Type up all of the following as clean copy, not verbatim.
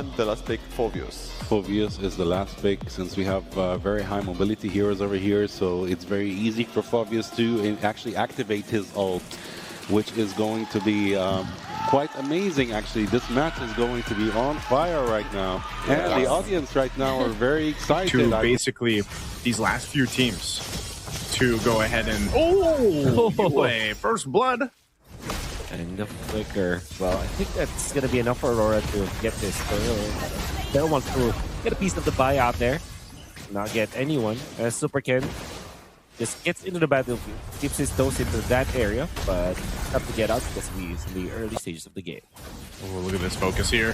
And the last pick, Phobius. Phobius is the last pick since we have very high mobility heroes over here, so it's very easy for Phobius to actually activate his ult, which is going to be quite amazing. Actually, this match is going to be on fire right now, and the audience right now are very excited. To basically these last few teams to go ahead and giveaway first blood. And the flicker. Well, I think that's going to be enough for Aurora to get this. They'll want to get a piece of the buy out there. Not get anyone. Super Ken just gets into the battlefield, keeps his toes into that area, but have to get out because he's in the early stages of the game. Oh, look at this focus here.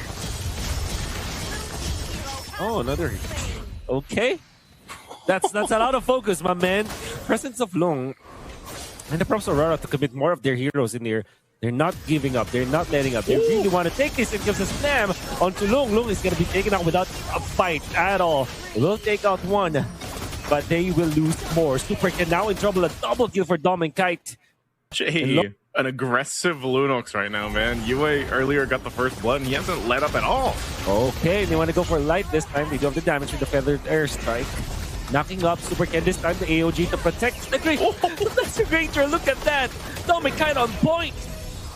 Oh, another. Okay. That's a lot of focus, my man. Presence of Long. And the props Aurora to commit more of their heroes in here. They're not giving up. They're not letting up. They really want to take this and gives a slam onto Long. Long is going to be taken out without a fight at all. They will take out one, but they will lose more. Super Ken now in trouble. A double kill for Dom and Kite. An aggressive Lunox right now, man. Yue earlier got the first blood, and he hasn't let up at all. Okay, they want to go for light this time. They do have the damage with the feathered airstrike. Knocking up Super Ken this time, the AOG to protect the great. Oh, that's a great draw. Look at that. Dom and Kite on point.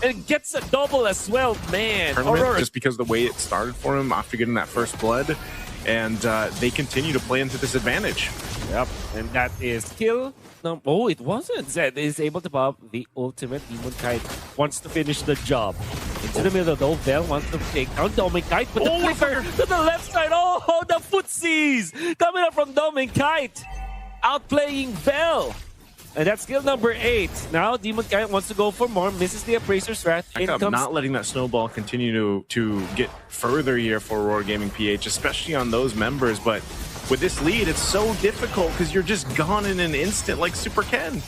And gets a double as well, man. Aurora. Just because the way it started for him after getting that first blood, and they continue to play into this advantage. Yep, and that is kill. No, oh, it wasn't. Zed is able to pop the ultimate. Demon Kite wants to finish the job. Into the middle, though. Vel wants to take down Dom and Kite, but the flicker to the left side. Oh, the footsies coming up from Dom and Kite, outplaying Vel. And that's skill number 8. Now, Demon Kite wants to go for more, misses the Appraiser's Wrath. Not letting that snowball continue to get further here for Aurora Gaming PH, especially on those members. But with this lead, it's so difficult because you're just gone in an instant like Super Ken.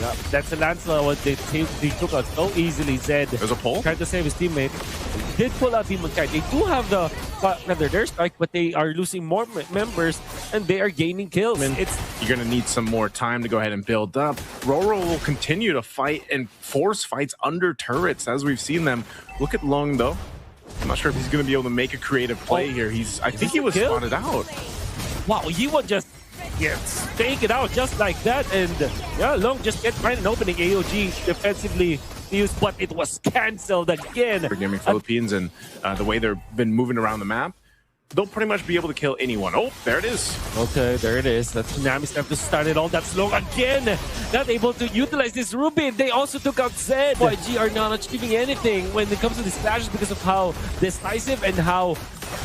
Yeah, that's a Lancelot what they took out so easily. Zed. There's a pull. Tried to save his teammate. Did pull out Demon Kite. They do have the their strike, but they are losing more members and they are gaining kills. You're going to need some more time to go ahead and build up. RORA will continue to fight and force fights under turrets as we've seen them. Look at Long though. I'm not sure if he's going to be able to make a creative play here. I think he was spotted out. Wow, he would just take it out just like that, and yeah, Long just get find an opening. AOG defensively used, but it was cancelled again. For Gaming Philippines and the way they've been moving around the map, they'll pretty much be able to kill anyone. Oh, there it is. Okay, there it is. That's Nami's time to start it all. That's Long again. Not able to utilize this Rubin. They also took out Zed. DFYG are not achieving anything when it comes to these clashes because of how decisive and how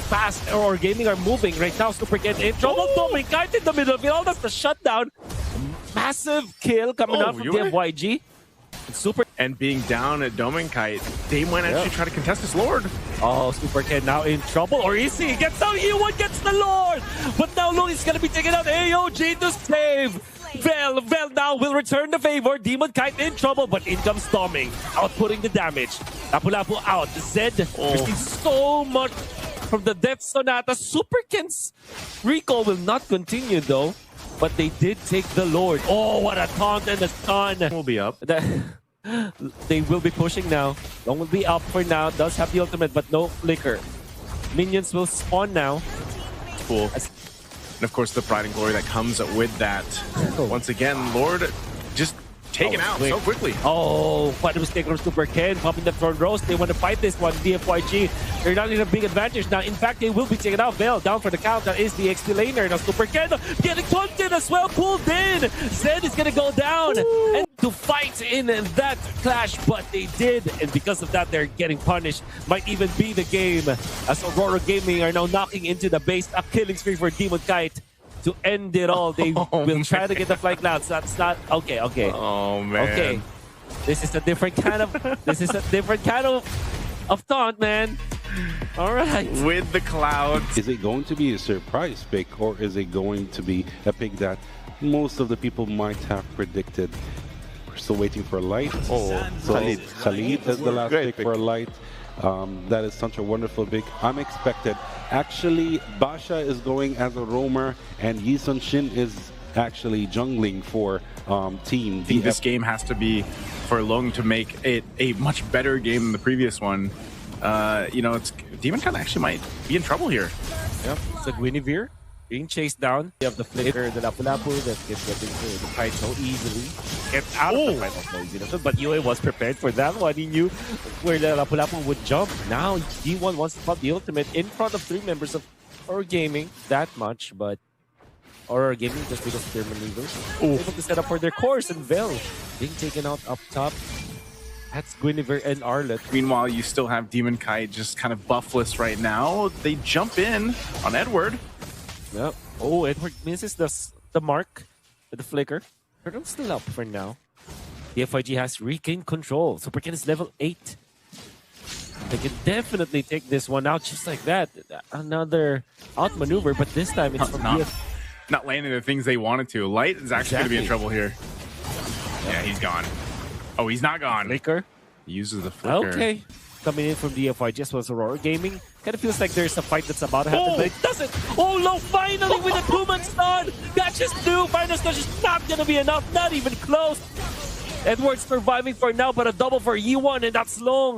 fast Aurora Gaming are moving. Right now, Super Ken in trouble. Dom and Kite in the middle of it all. That's the shutdown. Massive kill coming out from DFYG. Super and being down at Dom and Kite, they might actually try to contest this Lord. Oh, Super Ken now in trouble. Or is he? Gets out. He gets the Lord. But now Long is going to be taking out AOG to save. Vel now will return the favor. Demon Kite in trouble, but in comes Doming, outputting the damage. Lapu-Lapu out. Zed receiving so much from the Death Sonata. Super Ken's recall will not continue though, but they did take the Lord. Oh, what a taunt and a stun. Will be up. They will be pushing now. Long will be up for now. Does have the ultimate, but no flicker. Minions will spawn now. Cool. And of course, the pride and glory that comes with that. Once again, Lord just taken out so quickly. Oh, what a mistake from Super Ken. Popping the front rows. They want to fight this one. DFYG, they're not in a big advantage now. In fact, they will be taken out. Vel down for the count. That is the XP laner. Now Super Ken getting taunted as well. Pulled in. Zed is going to go down and to fight in that clash, but they did. And because of that, they're getting punished. Might even be the game as Aurora Gaming are now knocking into the base. A killing spree for Demon Kite. To end it all, they will try to get the flight clouds. That's not okay. Oh man. Okay, this is a different kind of taunt, man. All right. With the clouds, is it going to be a surprise pick, or is it going to be a pick that most of the people might have predicted? We're still waiting for light. Oh, so Khalid is the last pick for light. That is such a wonderful pick. I'm expected. Actually, Basha is going as a roamer, and Yi Sun Shin is actually jungling for team. I think this game has to be for Long to make it a much better game than the previous one. you know, it's Demon Kite actually might be in trouble here. Yep, so Guinevere being chased down. You have the flicker, the Lapu-Lapu that gets getting the fight so easily. Get out of the fight so easily. But Yue was prepared for that one. He knew where the Lapu-Lapu would jump. Now D1 wants to pop the ultimate in front of 3 members of Aurora Gaming. That much, but Aurora Gaming, just because of their maneuvers, able to set up for their course. And Vel being taken out up top. That's Guinevere and Arlet. Meanwhile, you still have Demon Kite just kind of buffless right now. They jump in on Edward. Yep. Oh, Edward misses the mark with the flicker. Turtle's still up for now. DFYG has regained control. Super Ken is level 8. They can definitely take this one out just like that. Another outmaneuver, but this time it's from not landing the things they wanted to. Light is actually going to be in trouble here. Yeah, he's gone. Oh, he's not gone. Flicker. He uses the flicker. Okay. Coming in from DFYG as well as Aurora Gaming. Kind of feels like there's a fight that's about to happen, but it doesn't. Oh, no, finally with a 2-man stun. That just knew. Final stun is not going to be enough. Not even close. Edward's surviving for now, but a double for E1, and that's long.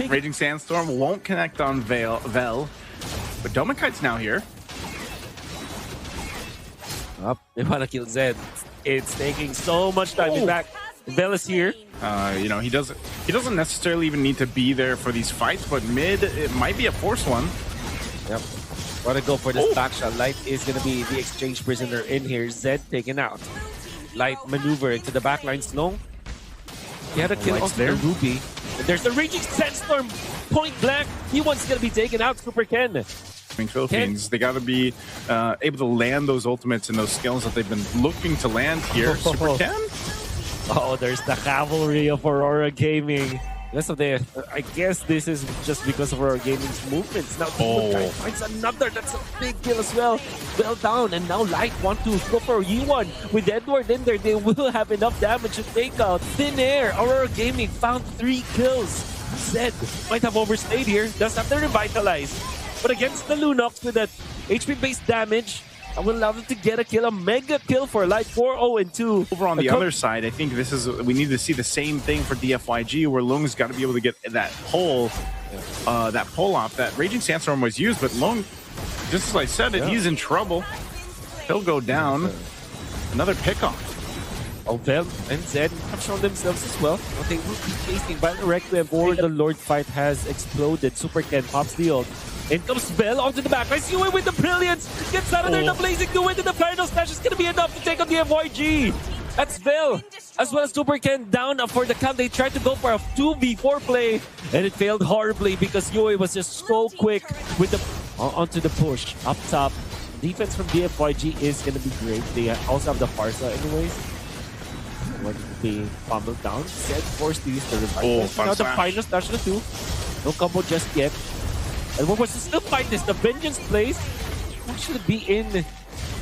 Raging Sandstorm won't connect on Vel. But Demon Kite's now here. Up. They want to kill Zed. It's taking so much time. He's back. Vel is here. You know, he doesn't necessarily even need to be there for these fights, but mid, it might be a forced one. Yep. Want to go for this back shot. Light is going to be the exchange prisoner in here. Zed taken out. Light maneuver into the backline slow. He had a kill off there. Ruby. And there's the Raging Sandstorm point blank. He wants to be taken out. Super Ken. Philippines, they got to be able to land those ultimates and those skills that they've been looking to land here. Super Ken? Oh, there's the cavalry of Aurora Gaming. Rest of the, I guess this is just because of Aurora Gaming's movements. Now, Demon finds another. That's a big kill as well. Well down, and now Light want to go for E1. With Edward in there, they will have enough damage to take out Thin Air. Aurora Gaming found 3 kills. Zed might have overstayed here. Does have to revitalize. But against the Lunox with that HP-based damage, I will allow them to get a kill, a mega kill for Light 4-0-2. Over on the other side, I think this is we need to see the same thing for DFYG, where Lung's got to be able to get that pull off. That Raging Sandstorm was used, but Lung, just as I said it, he's in trouble. He'll go down. Another pickoff. Vel and Zed have shown themselves as well. They will be chasing by the Requiem, or the Lord fight has exploded. Super Ken pops the ult. In comes Vel onto the back. I see Yue with the brilliance. Gets out of there. The blazing to win. And the final slash is going to be enough to take on the FYG. That's Vel. As well as Super Ken down for the count. They tried to go for a 2v4 play. And it failed horribly because Yue was just so quick with the onto the push. Up top. Defense from DFYG is going to be great. They also have the Farsa anyways. When they pummeled down, Zed forced to use the revival. Now the final slash of the 2. No combo just yet. And what was to still fight this? The Vengeance plays actually be in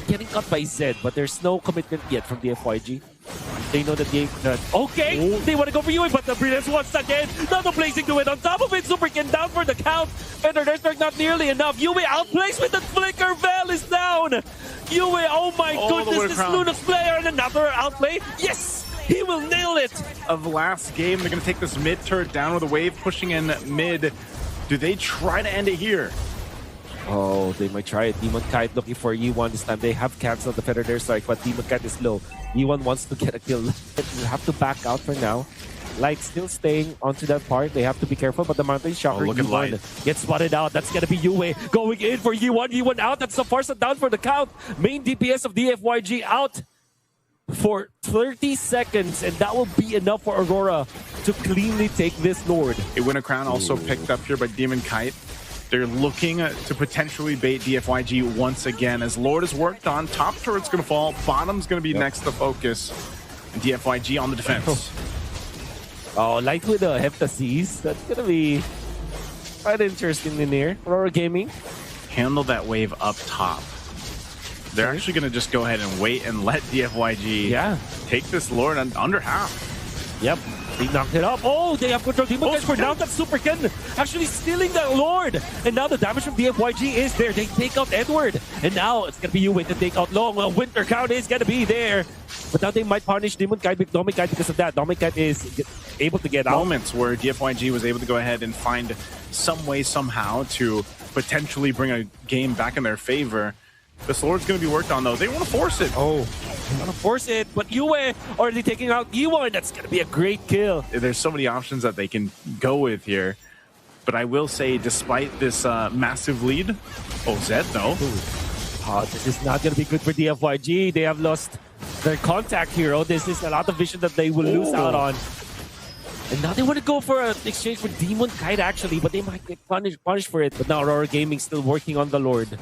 getting cut by Zed, but there's no commitment yet from the FYG. They know that they they want to go for Yue, but the Brilliance once again. Now the blazing to it on top of it. Super Ken down for the count. Fender Network not nearly enough. Yue outplays with the flicker. Vel is down. Yue, oh my goodness, this Luna's player, and another outplay. Yes! He will nail it! Of last game, they're going to take this mid turret down with a wave pushing in mid. Do they try to end it here? Oh, they might try it. Demon Kite looking for E1 this time. They have canceled the Feather Strike, but Demon Kite is low. E1 wants to get a kill. They have to back out for now. Light still staying onto that part. They have to be careful, but the Mountain Shocker E1 gets spotted out. That's going to be Yue going in for E1. E1 out. That's the Farsa down for the count. Main DPS of DFYG out for 30 seconds, and that will be enough for Aurora to cleanly take this Lord. A Winter Crown also picked up here by Demon Kite. They're looking to potentially bait DFYG once again. As Lord is worked on, top turret's going to fall, bottom's going to be next to focus. And DFYG on the defense. Oh, Light with the Heptaseas. That's going to be quite interesting in here. Aurora Gaming. Handle that wave up top. They're actually going to just go ahead and wait and let DFYG take this Lord under half. Yep, they knocked it up. Oh, they have control. Demon Guys for now. That Super Ken actually stealing that Lord. And now the damage from DFYG is there. They take out Edward. And now it's going to be Yue to take out Long. Well, Winter Crown is going to be there. But now they might punish Demon Guy because of that. Demon Guy is able to get out. Moments where DFYG was able to go ahead and find some way somehow to potentially bring a game back in their favor. This Lord's going to be worked on, though. They want to force it. Oh, they want to force it. But Yue already taking out Ewan. That's going to be a great kill. There's so many options that they can go with here. But I will say, despite this massive lead, Zed, though. Oh, this is not going to be good for DFYG. They have lost their contact hero. This is a lot of vision that they will lose out on. And now they want to go for an exchange for Demon Kite, actually. But they might get punished for it. But now Aurora Gaming still working on the Lord.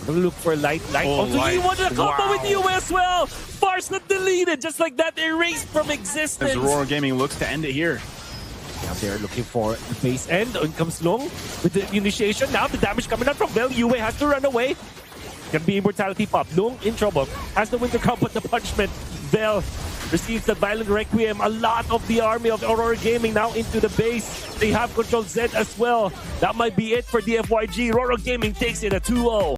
Look for light. Also, he wanted a combo with you as well. Farce got deleted, just like that, erased from existence. As Aurora Gaming looks to end it here. Now they're looking for the base end. In comes Long with the initiation. Now the damage coming out from Bell. Yue has to run away. Can be Immortality Pop. Long in trouble. Has the Winter Cup, but the punishment. Bell receives the Violent Requiem. A lot of the army of Aurora Gaming now into the base. They have control Zed as well. That might be it for DFYG. Aurora Gaming takes it a 2-0.